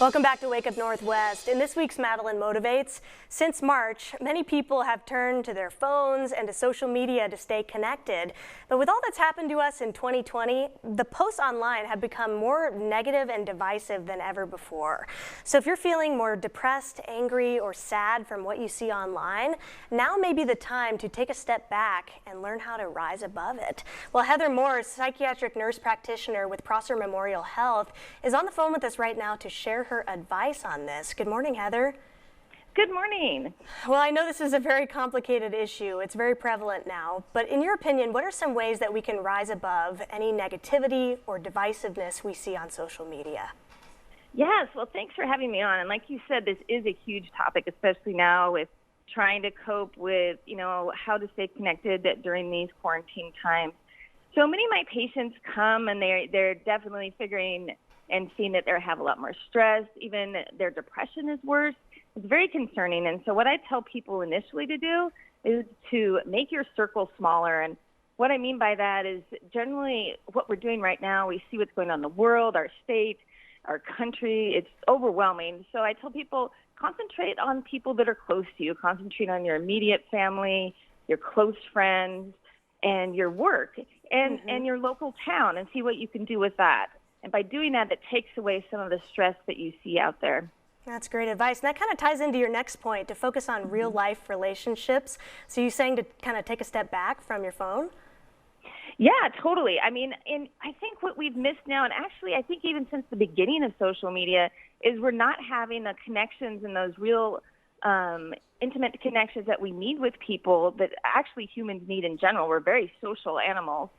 Welcome back to Wake Up Northwest. In this week's Madeline Motivates, since March, many people have turned to their phones and to social media to stay connected. But with all that's happened to us in 2020, the posts online have become more negative and divisive than ever before. So if you're feeling more depressed, angry, or sad from what you see online, now may be the time to take a step back and learn how to rise above it. Well, Heather Morse, psychiatric nurse practitioner with Prosser Memorial Health, is on the phone with us right now to share her advice on this. Good morning, Heather. Good morning. Well, I know this is a very complicated issue. It's very prevalent now. But in your opinion, what are some ways that we can rise above any negativity or divisiveness we see on social media? Yes, well, thanks for having me on. And like you said, this is a huge topic, especially now with trying to cope with, how to stay connected during these quarantine times. So many of my patients come and they're definitely figuring and seeing that they have a lot more stress, even their depression is worse. It's very concerning. And so what I tell people initially to do is to make your circle smaller. And what I mean by that is generally what we're doing right now, we see what's going on in the world, our state, our country. It's overwhelming. So I tell people, concentrate on people that are close to you. Concentrate on your immediate family, your close friends, and your work, and your local town, and see what you can do with that. And by doing that, it takes away some of the stress that you see out there. That's great advice. And that kind of ties into your next point, to focus on real life relationships. So you're saying to kind of take a step back from your phone? Yeah, totally. I mean, and I think what we've missed now, and actually I think even since the beginning of social media, is we're not having the connections and those real intimate connections that we need with people that actually humans need in general. We're very social animals.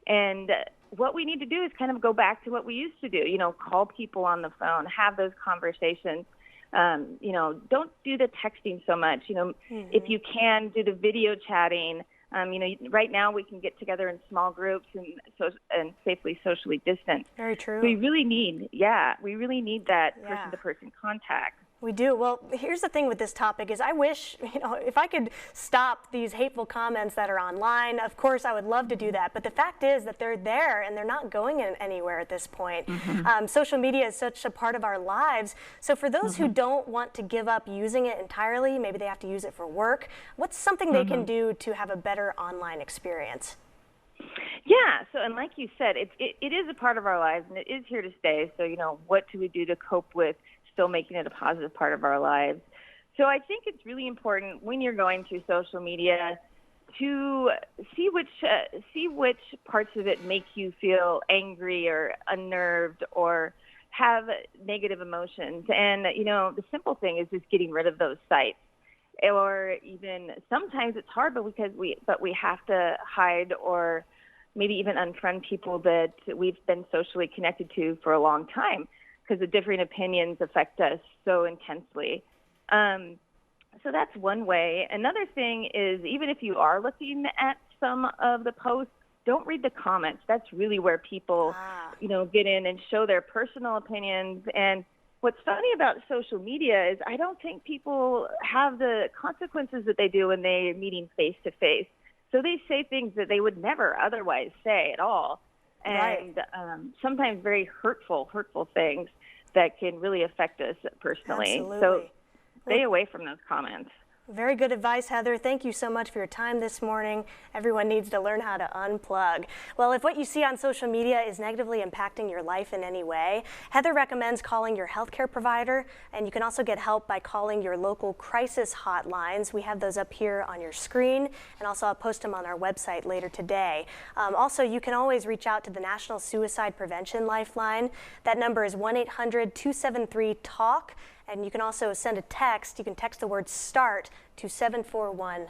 And what we need to do is kind of go back to what we used to do, call people on the phone, have those conversations. Don't do the texting so much. If you can, do the video chatting. Right now we can get together in small groups and safely socially distance. Very true. We really need that person-to-person contact. We do. Well, here's the thing with this topic is I wish, if I could stop these hateful comments that are online, of course I would love to do that. But the fact is that they're there and they're not going anywhere at this point. Social media is such a part of our lives. So for those who don't want to give up using it entirely, maybe they have to use it for work, what's something they can do to have a better online experience? Yeah, and like you said, it is a part of our lives and it is here to stay. So, what do we do to cope with still making it a positive part of our lives? So I think it's really important when you're going through social media to see which parts of it make you feel angry or unnerved or have negative emotions. And, the simple thing is just getting rid of those sites. Or even sometimes it's hard, but we have to hide or maybe even unfriend people that we've been socially connected to for a long time, because the differing opinions affect us so intensely. So that's one way. Another thing is, even if you are looking at some of the posts, don't read the comments. That's really where people, get in and show their personal opinions. And what's funny about social media is I don't think people have the consequences that they do when they're meeting face to face. So they say things that they would never otherwise say at all. And sometimes very hurtful things that can really affect us personally. Absolutely. So stay away from those comments. Very good advice, Heather. Thank you so much for your time this morning. Everyone needs to learn how to unplug. Well, if what you see on social media is negatively impacting your life in any way, Heather recommends calling your healthcare provider, and you can also get help by calling your local crisis hotlines. We have those up here on your screen, and also I'll post them on our website later today. Also, you can always reach out to the National Suicide Prevention Lifeline. That number is 1-800-273-TALK. And you can also send a text. You can text the word START to 741-741.